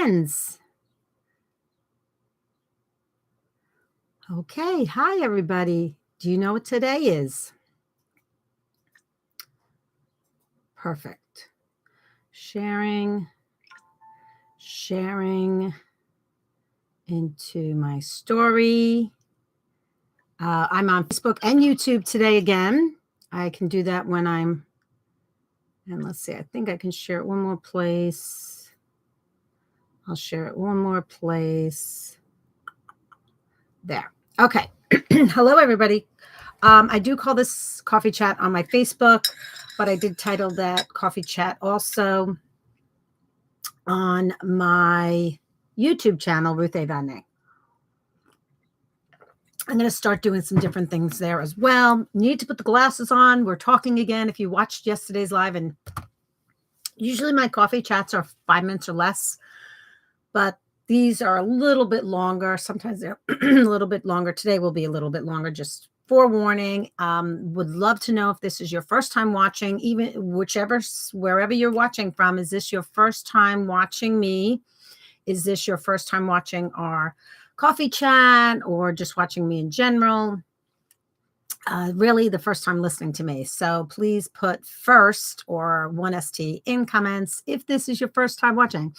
friends. Okay, hi everybody. Do you know what today is? Perfect. Sharing into my story. I'm on Facebook and YouTube today again. I can do that when and let's see, I think I can share it one more place. I'll share it one more place. There. Okay. Hello, everybody. I do call this coffee chat on my Facebook, but I did title that coffee chat also on my YouTube channel, Ruth A. Van Ney. I'm going to start doing some different things there as well. Need to put the glasses on. We're talking again. If you watched yesterday's live, and usually my coffee chats are 5 minutes or less, but these are a little bit longer. Sometimes they're a little bit longer. Today will be a little bit longer, just forewarning. Would love to know if this is your first time watching, even wherever you're watching from. Is this your first time watching me? Is this your first time watching our coffee chat or just watching me in general? Really the first time listening to me. So please put first or 1ST in comments if this is your first time watching.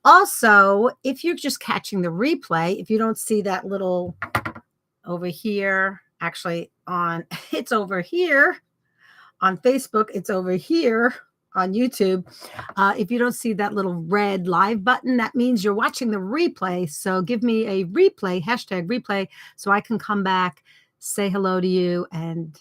Also, if you're just catching the replay, if you don't see that little over here, actually it's over here on Facebook, it's over here on YouTube. If you don't see that little red live button, that means you're watching the replay. So give me a replay, #replay, so I can come back, say hello to you, and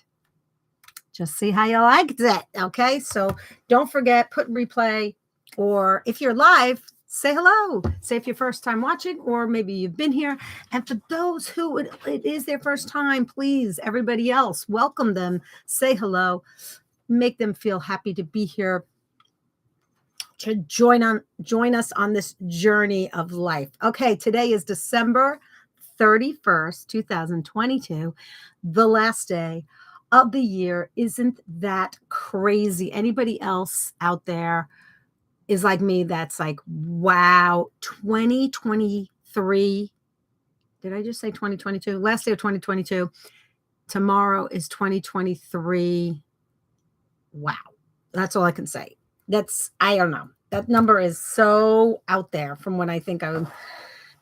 just see how you liked it. Okay, so don't forget, put replay, or if you're live, say hello. Say if you're first time watching, or maybe you've been here. And for those who it is their first time, please, everybody else, welcome them, say hello, make them feel happy to be here, to join us on this journey of life. Okay, today is December 31st, 2022, the last day of the year. Isn't that crazy? Anybody else out there is like me that's like, wow, 2023. Did I just say 2022? Last day of 2022. Tomorrow is 2023. Wow. That's all I can say. I don't know. That number is so out there from when I think I'm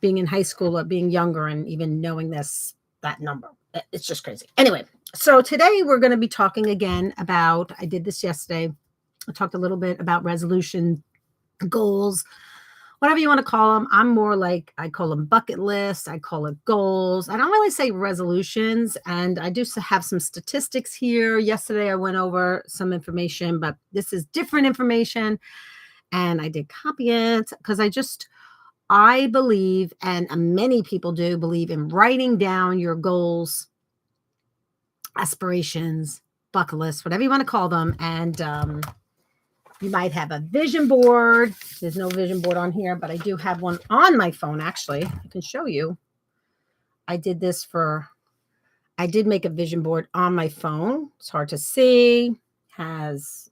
being in high school or being younger and even knowing that number. It's just crazy. Anyway, so today we're going to be talking again about, I did this yesterday. I talked a little bit about resolution, goals, whatever you want to call them. I'm more like, I call them bucket lists. I call it goals. I don't really say resolutions. And I do have some statistics here. Yesterday, I went over some information, but this is different information. And I did copy it because I believe, and many people do believe, in writing down your goals, aspirations, bucket lists, whatever you want to call them. And you might have a vision board. There's no vision board on here, but I do have one on my phone, actually. I can show you. I did make a vision board on my phone. It's hard to see. Has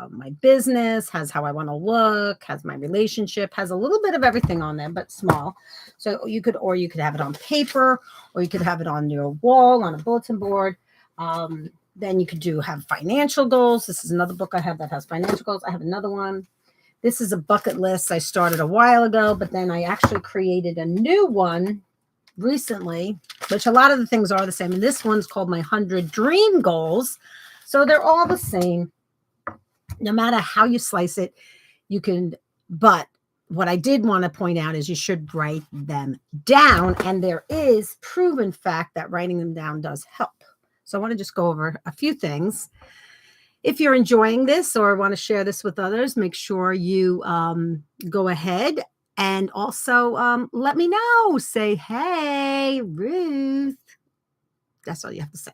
my business, has how I want to look, has my relationship, has a little bit of everything on there, but small. So you could have it on paper, or you could have it on your wall, on a bulletin board. Then you could have financial goals. This is another book I have that has financial goals. I have another one. This is a bucket list I started a while ago, but then I actually created a new one recently, which a lot of the things are the same. And this one's called my 100 Dream Goals. So they're all the same. No matter how you slice it, you can, but what I did want to point out is you should write them down. And there is proven fact that writing them down does help. So I want to just go over a few things. If you're enjoying this or want to share this with others, make sure you go ahead and also let me know. Say, hey, Ruth. That's all you have to say,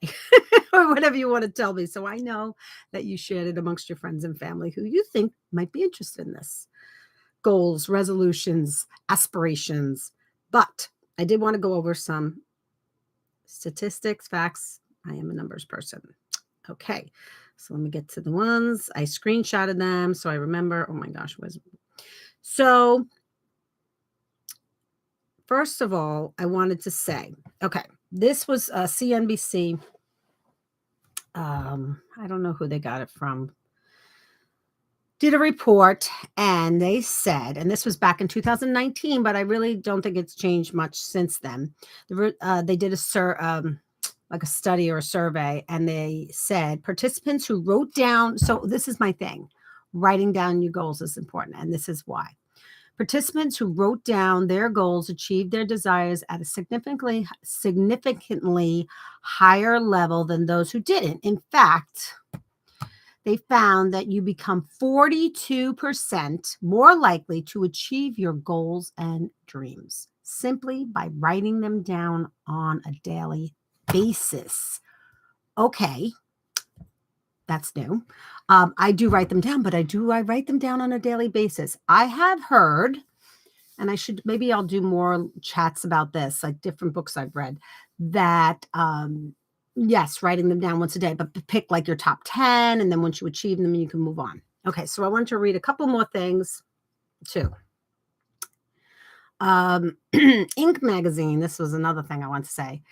or whatever you want to tell me. So I know that you shared it amongst your friends and family who you think might be interested in this. Goals, resolutions, aspirations. But I did want to go over some statistics, facts. I am a numbers person. Okay. So let me get to the ones. I screenshotted them so I remember. Oh my gosh. So first of all, I wanted to say, okay, this was CNBC. I don't know who they got it from. Did a report, and they said, and this was back in 2019, but I really don't think it's changed much since then. They did like a study or a survey, and they said participants who wrote down. So this is my thing: writing down your goals is important, and this is why. Participants who wrote down their goals achieved their desires at a significantly higher level than those who didn't. In fact, they found that you become 42% more likely to achieve your goals and dreams simply by writing them down on a daily basis. Okay, that's new. I do write them down, but I write them down on a daily basis. I have heard, and maybe I'll do more chats about this, like different books I've read, that yes, writing them down once a day, but pick like your top 10, and then once you achieve them, you can move on. Okay, so I want to read a couple more things too. Inc. magazine, this was another thing I want to say,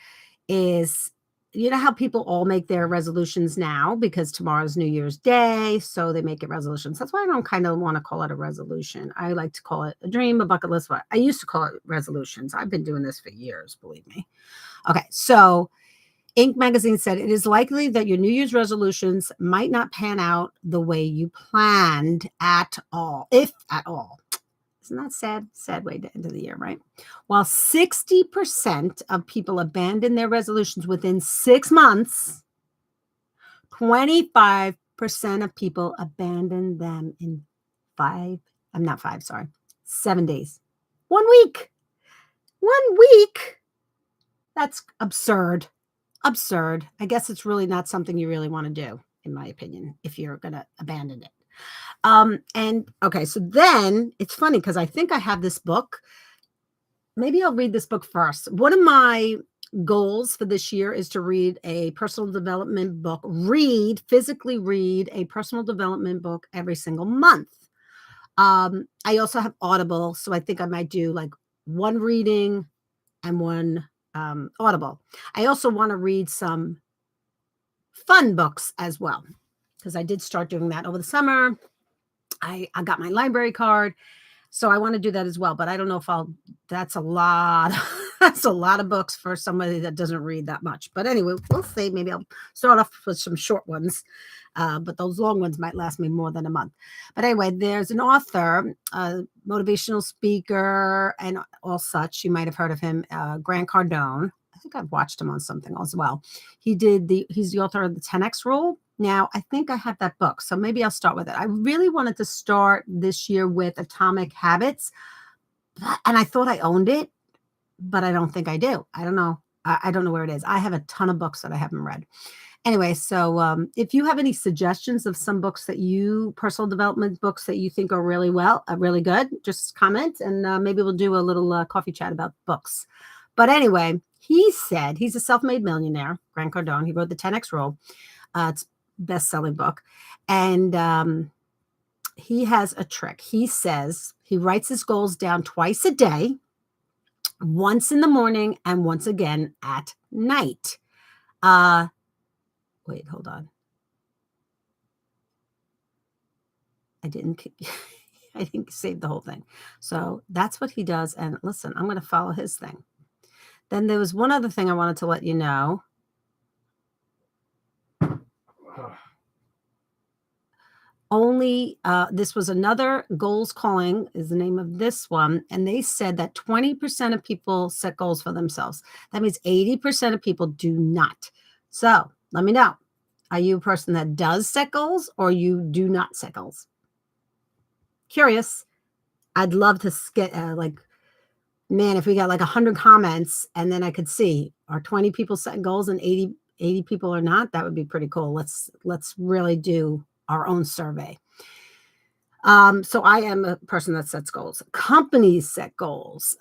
is, you know how people all make their resolutions now because tomorrow's New Year's Day, so they make it resolutions. That's why I don't kind of want to call it a resolution. I like to call it a dream, a bucket list. I used to call it resolutions. I've been doing this for years, believe me. Okay, so Inc. magazine said it is likely that your New Year's resolutions might not pan out the way you planned at all, if at all. Isn't that sad? Sad way to end of the year, right? While 60% of people abandon their resolutions within 6 months, 25% of people abandon them in 7 days. 1 week. 1 week. That's absurd. Absurd. I guess it's really not something you really want to do, in my opinion, if you're going to abandon it. And okay, so then it's funny because I think I have this book. Maybe I'll read this book first. One of my goals for this year is to read a personal development book, physically read a personal development book every single month. I also have Audible, so I think I might do like one reading and one Audible. I also want to read some fun books as well, because I did start doing that over the summer. I got my library card, so I want to do that as well. But I don't know if that's a lot. That's a lot of books for somebody that doesn't read that much. But anyway, we'll see. Maybe I'll start off with some short ones. But those long ones might last me more than a month. But anyway, there's an author, a motivational speaker, and all such. You might have heard of him, Grant Cardone. I think I've watched him on something as well. He's the author of the 10X Rule. Now, I think I have that book, so maybe I'll start with it. I really wanted to start this year with Atomic Habits, and I thought I owned it, but I don't think I do. I don't know. I don't know where it is. I have a ton of books that I haven't read. Anyway, so if you have any suggestions of some books personal development books that you think are really good, just comment, and maybe we'll do a little coffee chat about books. But anyway, he said he's a self-made millionaire, Grant Cardone. He wrote the 10X Rule. It's best-selling book, and he has a trick. He says he writes his goals down twice a day, once in the morning and once again at night. Wait, hold on. I didn't save the whole thing. So that's what he does. And listen, I'm going to follow his thing. Then there was one other thing I wanted to let you know. This was another Goals Calling is the name of this one. And they said that 20% of people set goals for themselves. That means 80% of people do not. So let me know. Are you a person that does set goals or you do not set goals? Curious. I'd love to get man, if we got like 100 comments and then I could see are 20 people setting goals and 80 people are not, that would be pretty cool. Let's really do our own survey. So I am a person that sets goals. Companies set goals.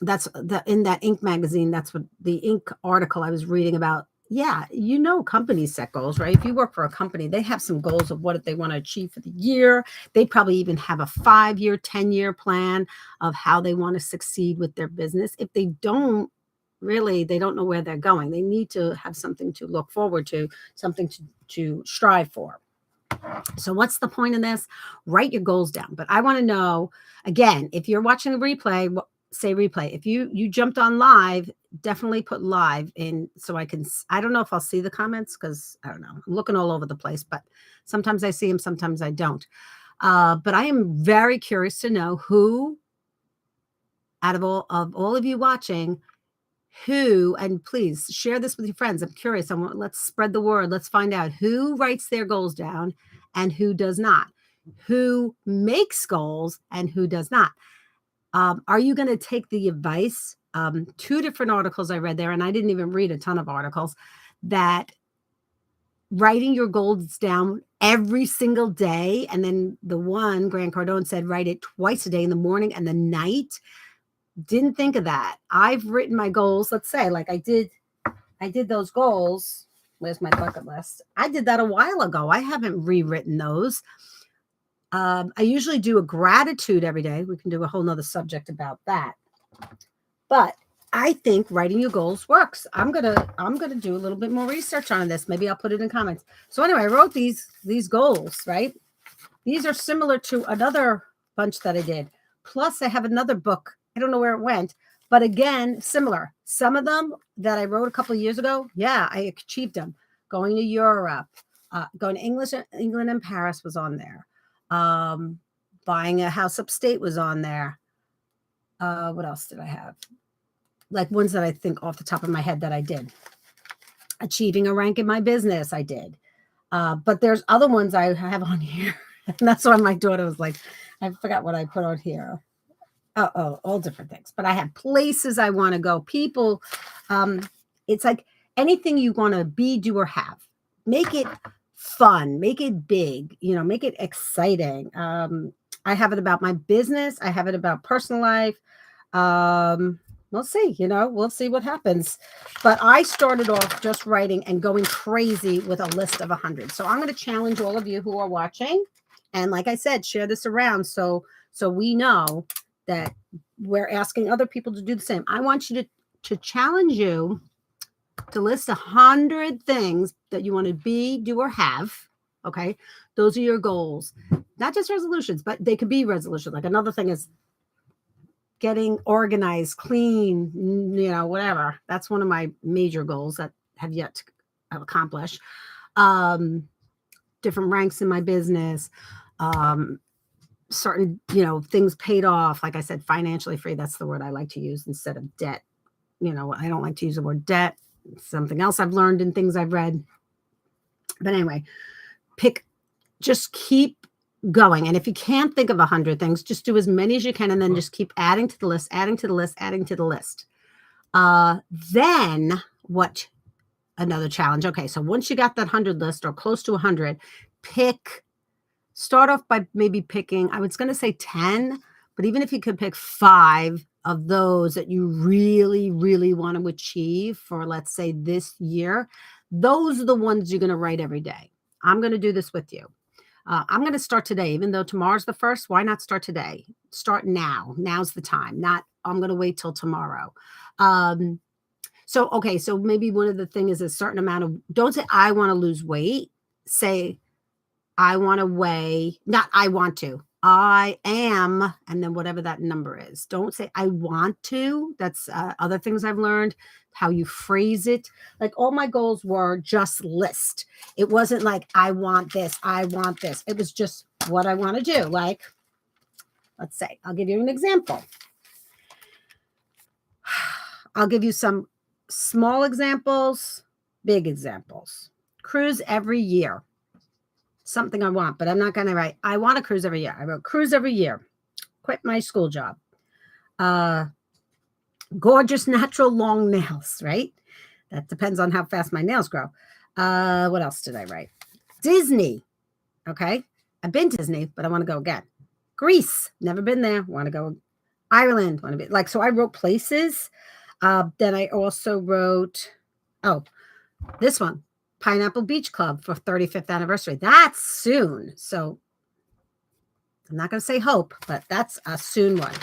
That's in that Inc. magazine. That's what the Inc. article I was reading about yeah, you know, companies set goals, right? If you work for a company, they have some goals of what they want to achieve for the year. They probably even have a 5-year, 10-year plan of how they want to succeed with their business. If they don't, really, they don't know where they're going. They need to have something to look forward to, something to strive for. So what's the point in this? Write your goals down. But I want to know, again, if you're watching a replay, say replay. If you jumped on live, definitely put live in so I can. I don't know if I'll see the comments because I don't know. I'm looking all over the place, but sometimes I see them, sometimes I don't. But I am very curious to know who, out of all of you watching, who, and please share this with your friends. I'm curious. Let's spread the word. Let's find out who writes their goals down and who does not, who makes goals and who does not. Are you going to take the advice? 2 different articles I read there, and I didn't even read a ton of articles, that writing your goals down every single day. And then the one, Grant Cardone said, write it twice a day, in the morning and the night. Didn't think of that. I've written my goals. Let's say, like I did those goals. Where's my bucket list? I did that a while ago. I haven't rewritten those. I usually do a gratitude every day. We can do a whole nother subject about that. But I think writing your goals works. I'm gonna do a little bit more research on this. Maybe I'll put it in comments. So anyway, I wrote these goals, right? These are similar to another bunch that I did. Plus, I have another book. I don't know where it went, but again, similar. Some of them that I wrote a couple of years ago, yeah, I achieved them. Going to Europe, going to England and Paris was on there. Buying a house upstate was on there. What else did I have? Like ones that I think off the top of my head that I did. Achieving a rank in my business, I did. But there's other ones I have on here. And that's why my daughter was like, I forgot what I put on here. Oh, all different things. But I have places I want to go. People, it's like anything you want to be, do, or have. Make it fun. Make it big. Make it exciting. I have it about my business. I have it about personal life. We'll see. We'll see what happens. But I started off just writing and going crazy with a list of 100. So I'm going to challenge all of you who are watching. And like I said, share this around so we know that we're asking other people to do the same. I want you to challenge you to list 100 things that you want to be, do, or have. Okay. Those are your goals, not just resolutions, but they could be resolutions. Like another thing is getting organized, clean, whatever. That's one of my major goals that have yet to accomplish. Different ranks in my business, certain, things paid off. Like I said, financially free. That's the word I like to use instead of debt. I don't like to use the word debt. It's something else I've learned in things I've read. But anyway, just keep going. And if you can't think of 100 things, just do as many as you can. And then just keep adding to the list, adding to the list, adding to the list. Then what? Another challenge. Okay. So once you got that 100 list or close to 100, start off by maybe picking, I was going to say 10, but even if you could pick 5 of those that you really, really want to achieve for, let's say, this year, those are the ones you're going to write every day. I'm going to do this with you. I'm going to start today, even though tomorrow's the first. Why not start today? Start now. Now's the time. Not I'm going to wait till tomorrow. So maybe one of the things is a certain amount of, don't say I want to lose weight. Say I want to weigh, not I want to, I am, and then whatever that number is. Don't say I want to. That's other things I've learned, how you phrase it. Like all my goals were just list. It wasn't like I want this, I want this. It was just what I want to do. Like, let's say, I'll give you an example. I'll give you some small examples, big examples. Cruise every year. Something I want, but I'm not going to write, I want to cruise every year. I wrote cruise every year. Quit my school job. Gorgeous natural long nails, right? That depends on how fast my nails grow. What else did I write? Disney. Okay. I've been to Disney, but I want to go again. Greece. Never been there. Want to go. Ireland. Want to be so I wrote places. Then I also wrote, This one, Pineapple Beach Club for 35th anniversary. That's soon. So I'm not going to say hope, but that's a soon one.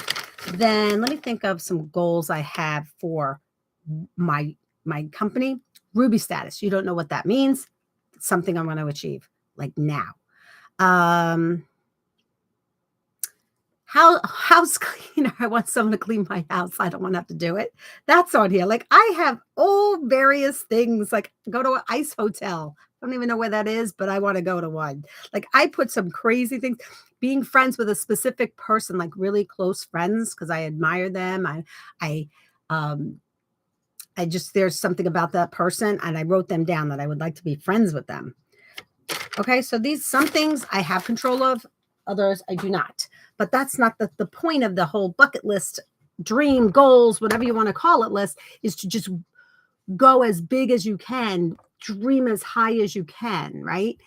Then let me think of some goals I have for my company. Ruby status. You don't know what that means. It's something I want to achieve like now. House cleaner. I want someone to clean my house. I don't want to have to do it. That's on here. Like I have all various things, like go to an ice hotel. I don't even know where that is, but I want to go to one. Like I put some crazy things, being friends with a specific person, like really close friends, because I admire them. I just, there's something about that person, and I wrote them down that I would like to be friends with them. Okay, so some things I have control of, others I do not. But that's not the point of the whole bucket list, dream, goals, whatever you want to call it list, is to just go as big as you can, dream as high as you can, right?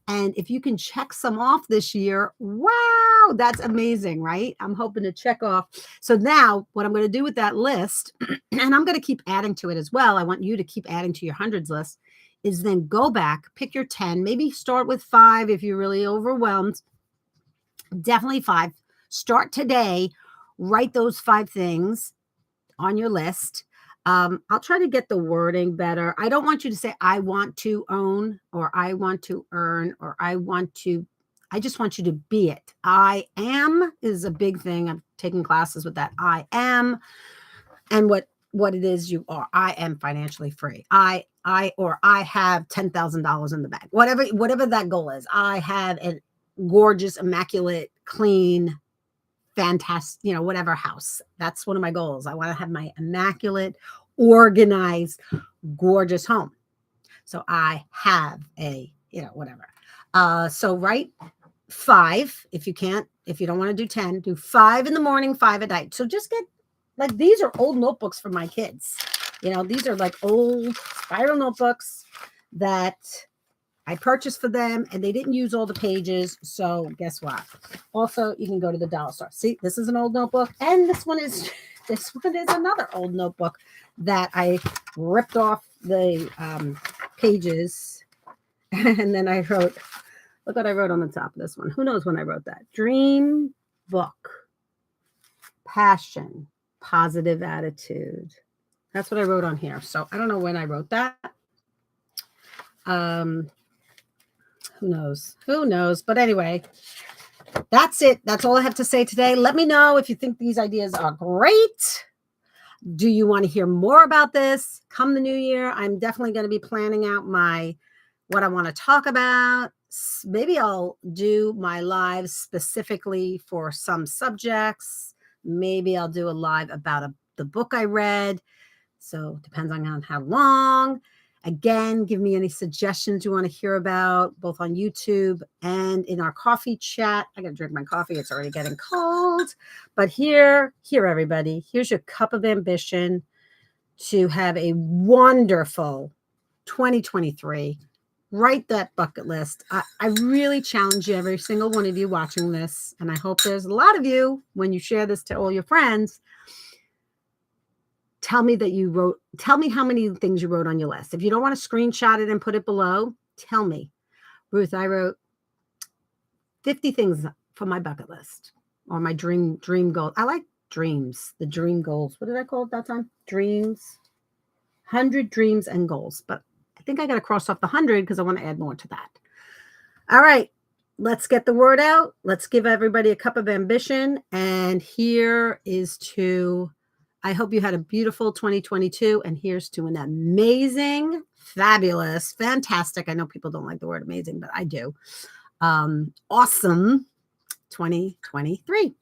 And if you can check some off this year, wow, that's amazing, right? I'm hoping to check off. So now what I'm going to do with that list, and I'm going to keep adding to it as well. I want you to keep adding to your hundreds list, is then go back, pick your 10, maybe start with 5 if you're really overwhelmed. Definitely 5. Start today. Write those 5 things on your list. I'll try to get the wording better. I don't want you to say, I want to own, or I want to earn, or I just want you to be it. I am is a big thing. I'm taking classes with that. I am, and what it is you are. I am financially free. I have $10,000 in the bank. Whatever that goal is. I have a gorgeous, immaculate, clean, fantastic, whatever house. That's one of my goals. I want to have my immaculate, organized, gorgeous home. So I have a, whatever. So write 5 if you can't, if you don't want to do 10, do 5 in the morning, 5 at night. So just get, like, these are old notebooks for my kids. These are like old spiral notebooks that I purchased for them, and they didn't use all the pages. So guess what? Also, you can go to the dollar store. See, this is an old notebook, and this one is another old notebook that I ripped off the pages, and then I wrote. Look what I wrote on the top of this one. Who knows when I wrote that? Dream book, passion, positive attitude. That's what I wrote on here. So I don't know when I wrote that. Who knows? But anyway, that's it. That's all I have to say today. Let me know if you think these ideas are great. Do you want to hear more about this? Come the new year, I'm definitely going to be planning out what I want to talk about. Maybe I'll do my lives specifically for some subjects. Maybe I'll do a live about the book I read. So it depends on how long. Again, give me any suggestions you want to hear about, both on YouTube and in our coffee chat. I got to drink my coffee. It's already getting cold. But here, everybody, here's your cup of ambition to have a wonderful 2023. Write that bucket list. I really challenge you, every single one of you watching this, and I hope there's a lot of you when you share this to all your friends. Tell me how many things you wrote on your list. If you don't want to screenshot it and put it below, tell me. Ruth, I wrote 50 things for my bucket list, or my dream goal. I like dreams, the dream goals. What did I call it that time? Dreams. 100 dreams and goals. But I think I got to cross off the 100 because I want to add more to that. All right. Let's get the word out. Let's give everybody a cup of ambition. And here is to... I hope you had a beautiful 2022, and here's to an amazing, fabulous, fantastic. I know people don't like the word amazing, but I do. Awesome 2023.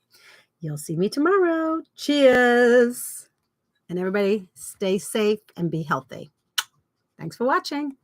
You'll see me tomorrow. Cheers. And everybody stay safe and be healthy. Thanks for watching.